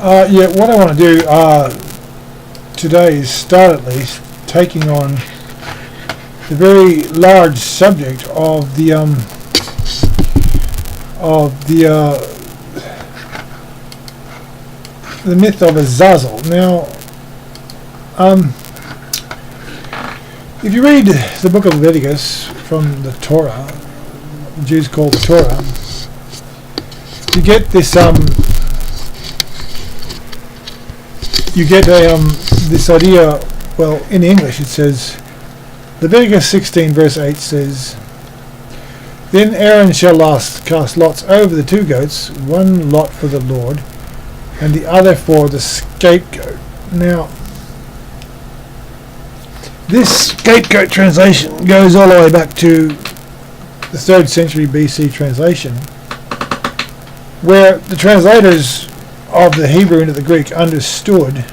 Yeah, what I want to do today is start at least taking on the very large subject of the myth of Azazel. Now, if you read the book of Leviticus from the Torah, the Jews call the Torah, you get this this idea. Well, in English it says, Leviticus 16 verse 8 says, "Then Aaron shall cast lots over the two goats, one lot for the Lord, and the other for the scapegoat." Now, this scapegoat translation goes all the way back to the 3rd century BC translation, where the translators of the Hebrew into the Greek understood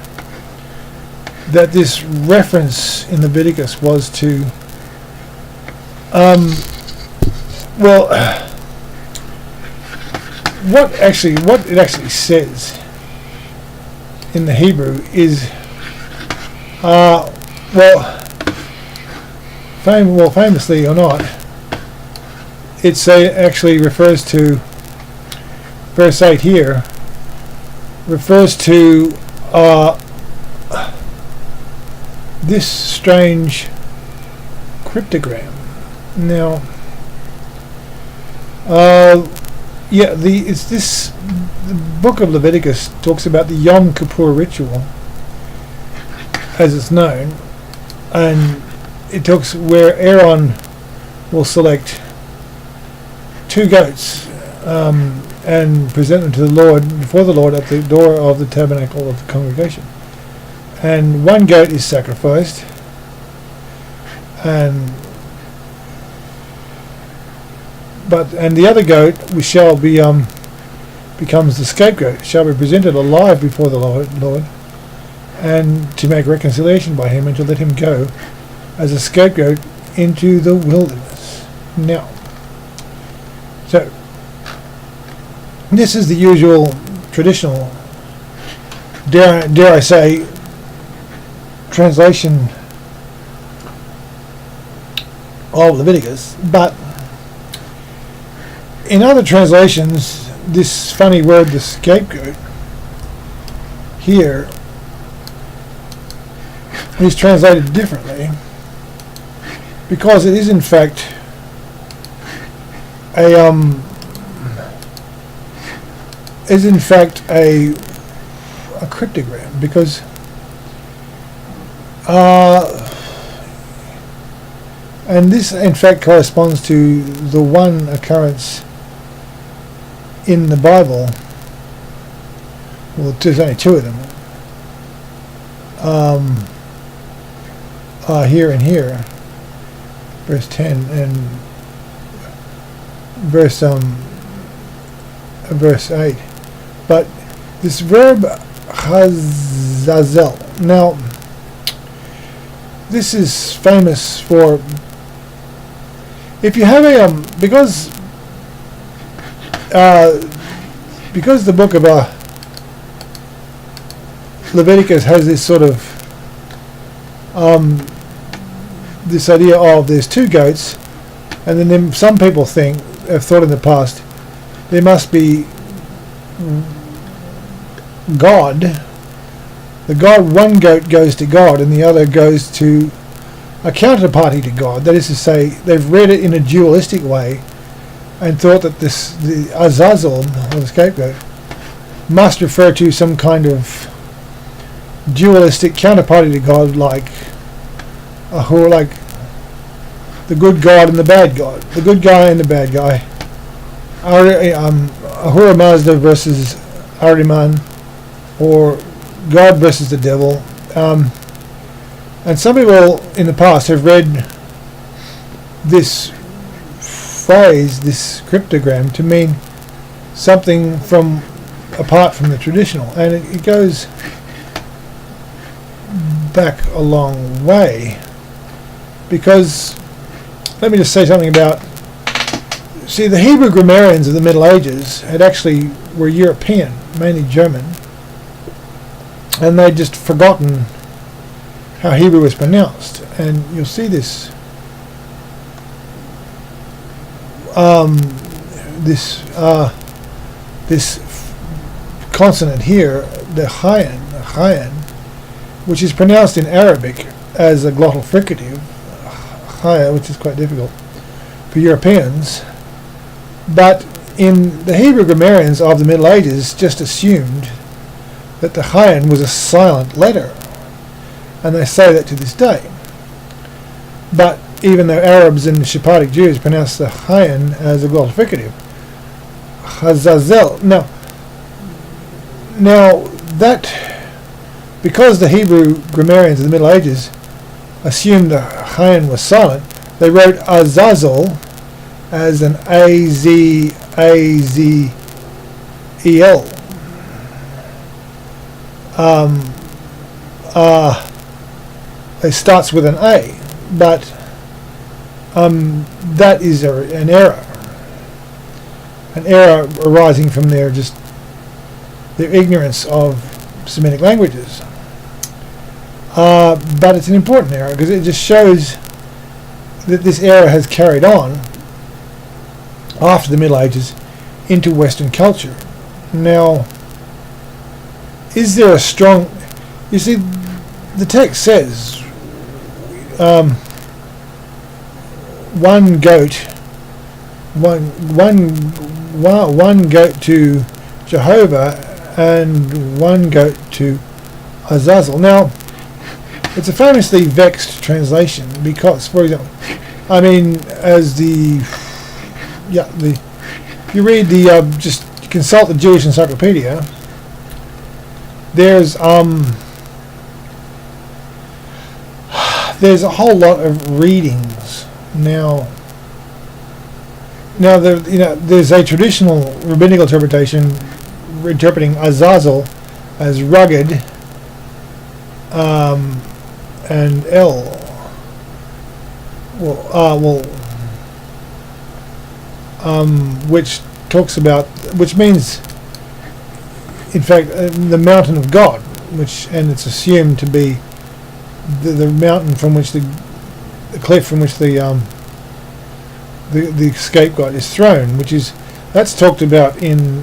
that this reference in Leviticus was to what it actually says in the Hebrew is famously or not, it actually refers to verse 8 here, refers to this strange cryptogram. Now, the book of Leviticus talks about the Yom Kippur ritual, as it's known, and it talks where Aaron will select two goats and present them to the Lord, before the Lord, at the door of the tabernacle of the congregation. And one goat is sacrificed, and the other goat shall be becomes the scapegoat, shall be presented alive before the Lord, and to make reconciliation by him, and to let him go as a scapegoat into the wilderness. Now, so this is the usual traditional, dare I say, translation of Leviticus, but in other translations, this funny word, the scapegoat, here is translated differently, because it is in fact a cryptogram, because and this in fact corresponds to the one occurrence in the Bible. Well, there's only two of them. Here and here, verse 10 and verse 8. But this verb Azazel. Now, this is famous for, if you have because the book of Leviticus has this sort of this idea of there's two goats, and then some people have thought in the past, there must be God. One goat goes to God, and the other goes to a counterparty to God. That is to say, they've read it in a dualistic way, and thought that the Azazel, or the scapegoat, must refer to some kind of dualistic counterparty to God, like the good God and the bad God, the good guy and the bad guy, Ahura Mazda versus Ahriman, or God versus the devil. And some people in the past have read this phrase, this cryptogram, to mean something apart from the traditional, and it goes back a long way, because let me just say something about, see, the Hebrew grammarians of the Middle Ages were European, mainly German, and they'd just forgotten how Hebrew was pronounced. And you'll see this this consonant here, the chayan, which is pronounced in Arabic as a glottal fricative, chaya, which is quite difficult for Europeans, but in the Hebrew grammarians of the Middle Ages just assumed that the chayan was a silent letter, and they say that to this day. But even though Arabs and Sephardic Jews pronounce the chayan as a glottal fricative, Azazel. Now that, because the Hebrew grammarians of the Middle Ages assumed the chayan was silent, they wrote Azazel as an A-Z-A-Z-E-L. It starts with an A, but that is an error. An error arising from their ignorance of Semitic languages. But it's an important error because it just shows that this error has carried on after the Middle Ages into Western culture. Now, is there a strong... You see, the text says one goat to Jehovah and one goat to Azazel. Now, it's a famously vexed translation because, for example, I mean, if you read just consult the Jewish Encyclopedia, there's a whole lot of readings now. There's a traditional rabbinical interpretation interpreting Azazel as rugged and which means, in fact, the mountain of God, and it's assumed to be the mountain from which the cliff from which the scapegoat is thrown, that's talked about in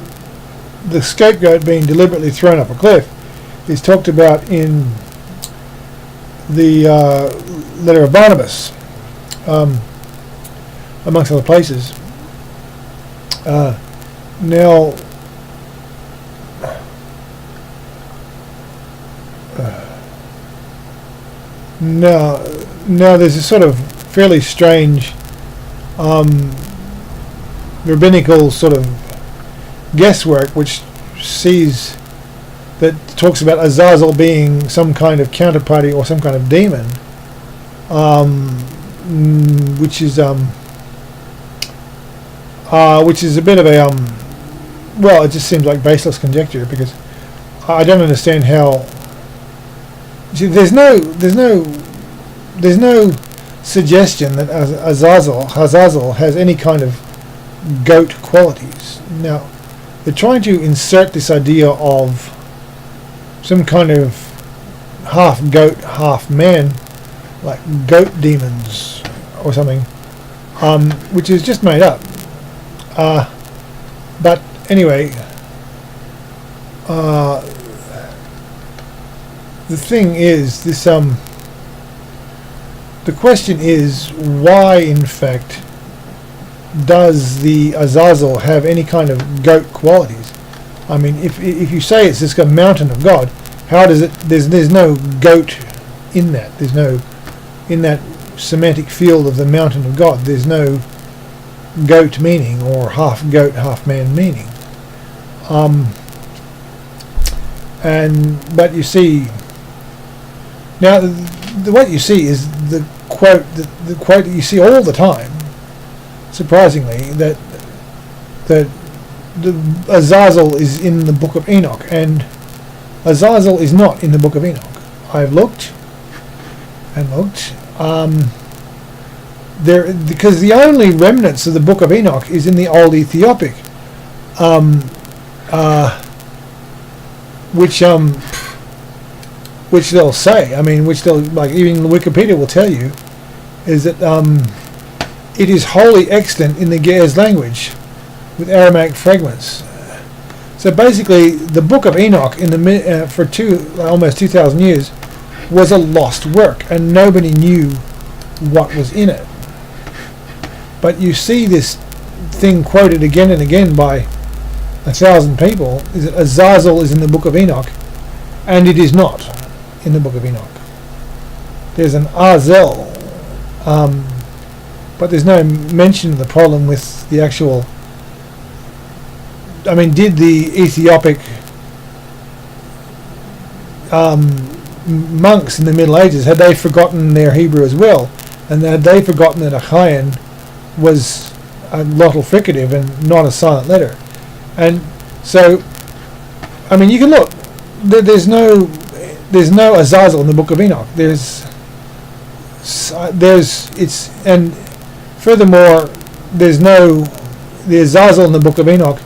the scapegoat being deliberately thrown up a cliff, is talked about in the letter of Barnabas, amongst other places. Now there's a sort of fairly strange rabbinical sort of guesswork which talks about Azazel being some kind of counterparty or some kind of demon, which is a bit of a it just seems like baseless conjecture, because I don't understand how. See, there's no suggestion that Azazel has any kind of goat qualities. Now, they're trying to insert this idea of some kind of half goat, half man, like goat demons or something, which is just made up. But anyway, the thing is, the question is, why in fact does the Azazel have any kind of goat qualities? I mean, if you say it's just a mountain of God, how does it? There's no goat in that. There's no, in that semantic field of the mountain of God, there's no goat meaning or half goat, half man meaning. But you see, now what you see is the quote that you see all the time, surprisingly, that the Azazel is in the Book of Enoch, and Azazel is not in the Book of Enoch. I've looked and looked. Because the only remnants of the Book of Enoch is in the Old Ethiopic, which which they'll say, which they'll, like, even Wikipedia will tell you, is that it is wholly extant in the Ge'ez language with Aramaic fragments. So basically, the Book of Enoch for almost 2,000 years was a lost work, and nobody knew what was in it. But you see this thing quoted again and again by 1,000 people, is that Azazel is in the Book of Enoch, and it is not in the Book of Enoch. There's an Azazel, but there's no mention of the problem with the actual. Did the Ethiopic monks in the Middle Ages, had they forgotten their Hebrew as well, and had they forgotten that Achayan was a lottal fricative and not a silent letter? And so, you can look. There's no Azazel in the Book of Enoch. And furthermore, the Azazel in the Book of Enoch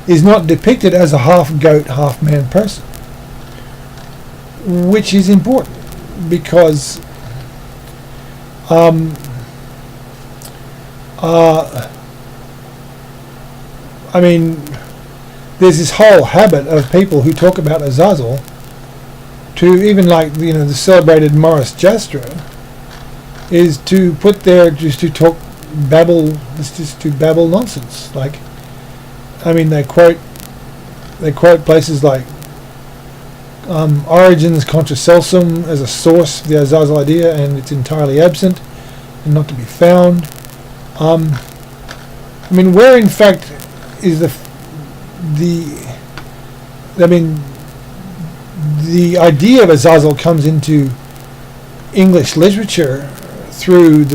is not depicted as a half goat, half man person, which is important because there's this whole habit of people who talk about Azazel to even, like, the celebrated Morris Jastrow, is to put there just to babble nonsense. Like, they quote places like Origen's Contra Celsum as a source for the Azazel idea, and it's entirely absent and not to be found. Where in fact is the idea of Azazel comes into English literature through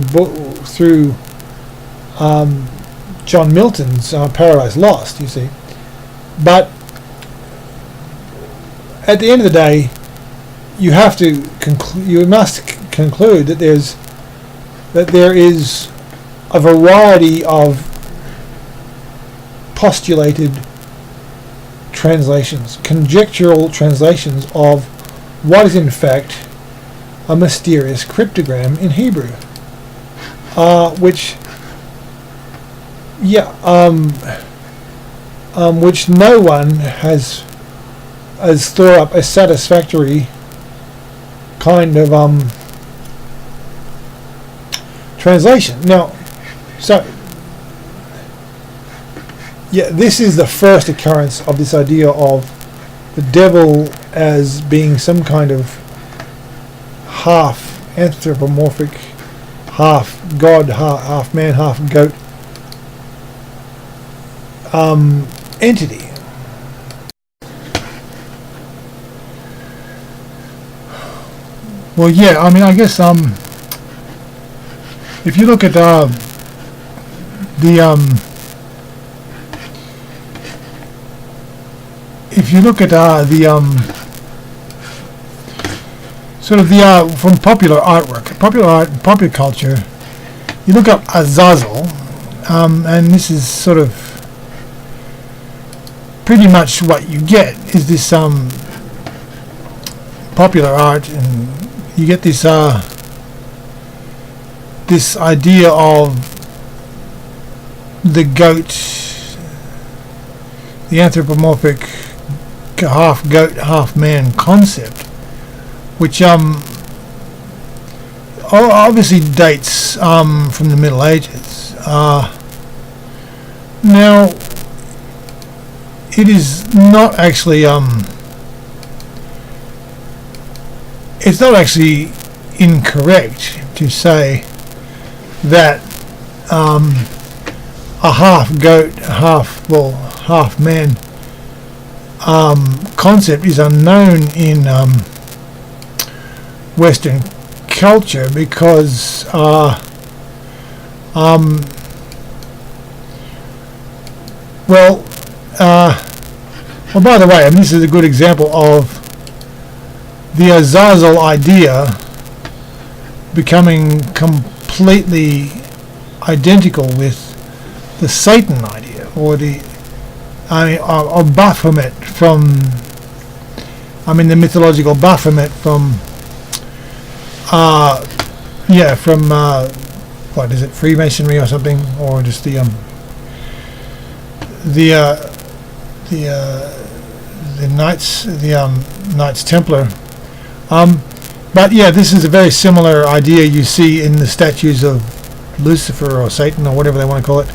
John Milton's Paradise Lost, you see. But at the end of the day, you must conclude that there is a variety of postulated translations, conjectural translations of what is in fact a mysterious cryptogram in Hebrew, which no one has thought up a satisfactory kind of translation. Now, this is the first occurrence of this idea of the devil as being some kind of half anthropomorphic, half god, half man, half goat entity. Well, yeah, I guess if you look at from popular artwork, popular culture, you look up Azazel, and this is sort of pretty much what you get is this popular art, and you get this this idea of the goat, the anthropomorphic half goat, half man concept, which obviously dates from the Middle Ages. Now, it is not actually it's not actually incorrect to say that a half goat, half man concept is unknown in Western culture, because by the way, this is a good example of the Azazel idea becoming completely identical with the Satan idea, or or Baphomet from the mythological Baphomet from what is it, Freemasonry or something, or just the Knights Templar. But yeah, this is a very similar idea you see in the statues of Lucifer or Satan or whatever they want to call it.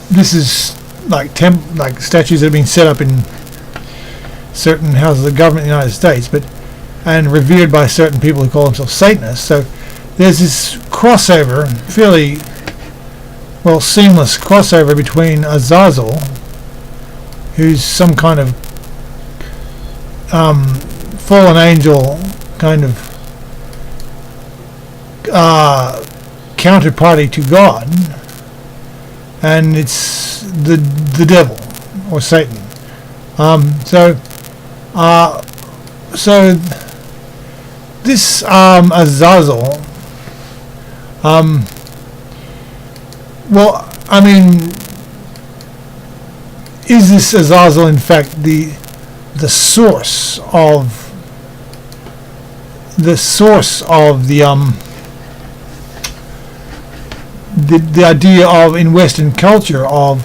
This is like statues that have been set up in certain houses of government in the United States, and revered by certain people who call themselves Satanists. So there's this crossover, fairly seamless crossover between Azazel, who's some kind of fallen angel kind of counterparty to God, and it's the devil or Satan. So this Azazel, is this Azazel in fact the source of the idea of, in Western culture, of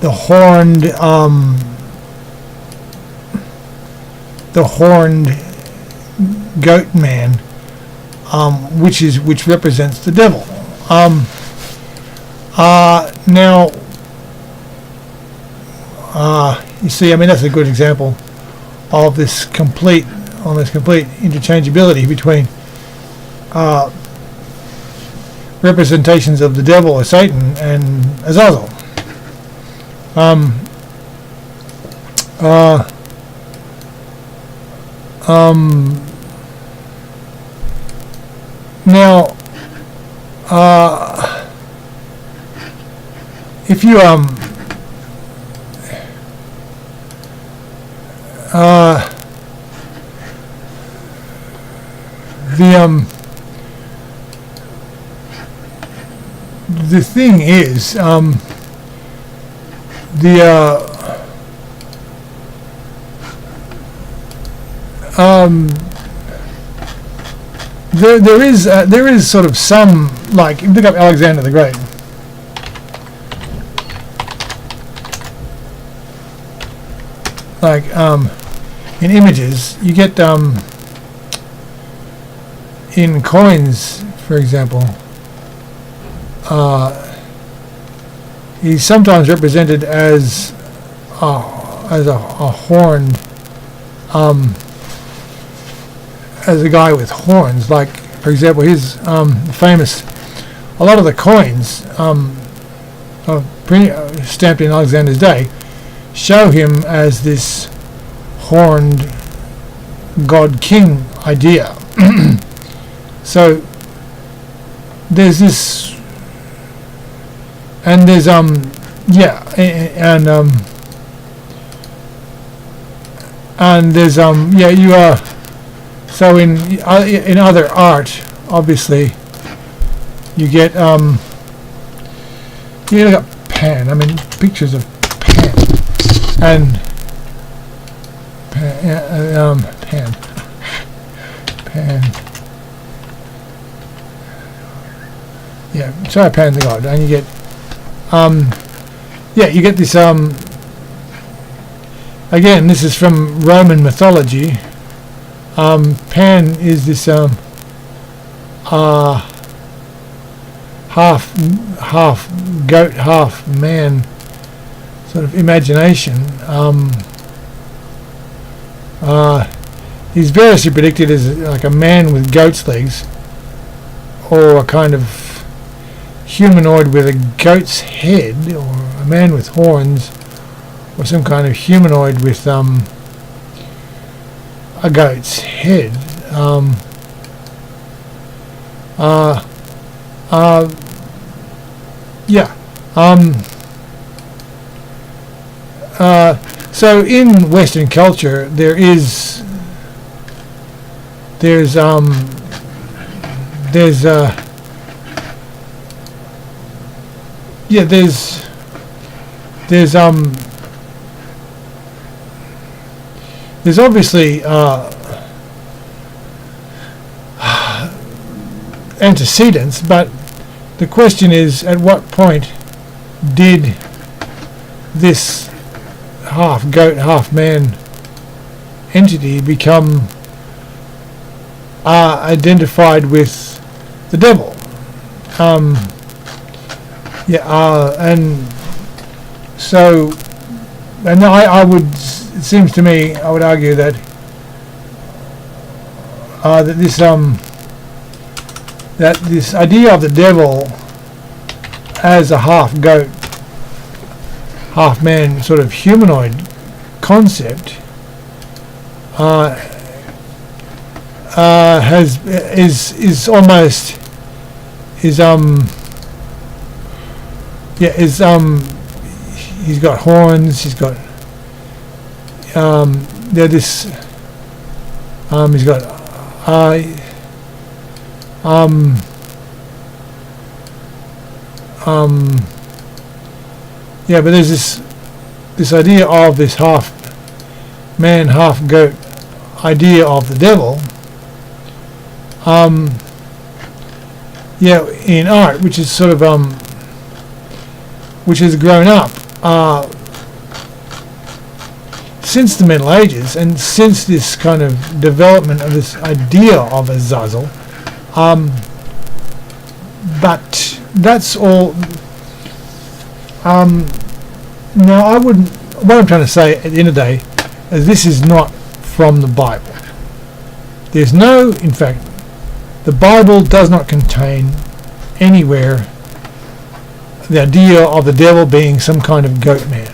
the horned goat man, which represents the devil. Now, you see, that's a good example of this complete interchangeability between representations of the devil or Satan and Azazel. Now, if you the thing is, there is sort of some, like, if you look up Alexander the Great, like in images you get in coins, for example, he's sometimes represented as a horned, as a guy with horns. Like, for example, his famous, a lot of the coins stamped in Alexander's day show him as this horned god king idea. So there's this, and there's you are, so in other art, obviously you get you look at Pan, pictures of Pan and Pan, sorry, Pan the god, and you get you get this again, this is from Roman mythology. Pan is this half goat, half man sort of imagination. He's variously predicted as like a man with goat's legs, or a kind of humanoid with a goat's head, or a man with horns, or some kind of humanoid with a goat's head. So in Western culture, there's there's obviously antecedents, but the question is, at what point did this half goat, half man entity become identified with the devil? And so, and I would, it seems to me, I would argue that that this idea of the devil as a half goat, half man sort of humanoid concept is almost he's got horns, he's got he's got but there's this idea of this half man, half goat idea of the devil, in art, which is sort of which has grown up since the Middle Ages, and since this kind of development of this idea of Azazel. But that's all. Now, I wouldn't. What I'm trying to say at the end of the day is this is not from the Bible. There's no, in fact, the Bible does not contain anywhere the idea of the devil being some kind of goat man.